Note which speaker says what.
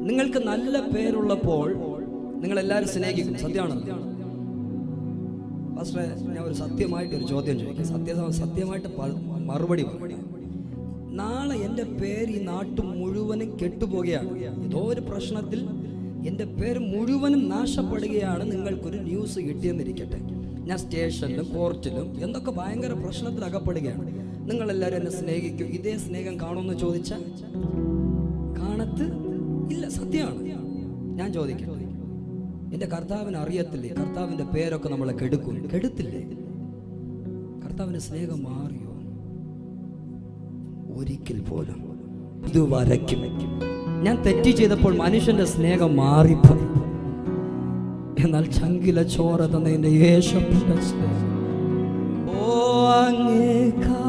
Speaker 1: നിങ്ങൾക്ക് നല്ല പേരുള്ളപ്പോൾ നിങ്ങളെല്ലാവരും സ്നേഹിക്കും. സത്യമാണല്ലോ. പാസ്റ്ററെ, ഞാൻ ഒരു സത്യമായിട്ടൊരു ചോദ്യം ചോദിക്കാം. സത്യമായിട്ട് മറുപടി പറയണം. നാളെ എൻ്റെ പേര് ഈ നാട്ടും മുഴുവനും കെട്ടുപോകുകയാണ്. ഏതോ ഒരു പ്രശ്നത്തിൽ എൻ്റെ പേര് മുഴുവനും നാശപ്പെടുകയാണ്. നിങ്ങൾക്കൊരു ന്യൂസ് കിട്ടിയെന്നിരിക്കട്ടെ, ഞാൻ സ്റ്റേഷനിലും കോർട്ടിലും എന്തൊക്കെ ഭയങ്കര പ്രശ്നത്തിൽ അകപ്പെടുകയാണ്. നിങ്ങളെല്ലാവരും എന്നെ സ്നേഹിക്കും. ഇതേ സ്നേഹം കാണുമെന്ന് ചോദിച്ചാൽ കാണത്ത് ഇല്ല. സത്യമാണ്. ഞാൻ ചോദിക്കട്ടെ, എൻ്റെ കർത്താവിന് അറിയത്തില്ലേ? കർത്താവിൻ്റെ പേരൊക്കെ നമ്മളെ കെടുത്തില്ലേ? കർത്താവിൻ്റെ സ്നേഹം മാറിയോ? ഒരിക്കൽ പോലും. ഇതുവരയ്ക്കും ഞാൻ തെറ്റ് ചെയ്തപ്പോൾ മനുഷ്യന്റെ സ്നേഹം മാറിപ്പോയി. എന്നാൽ ചങ്കില ചോര തന്ന എൻ്റെ യേശുവിന്റെ സ്നേഹം, ഓ അങ്ങേക്കാ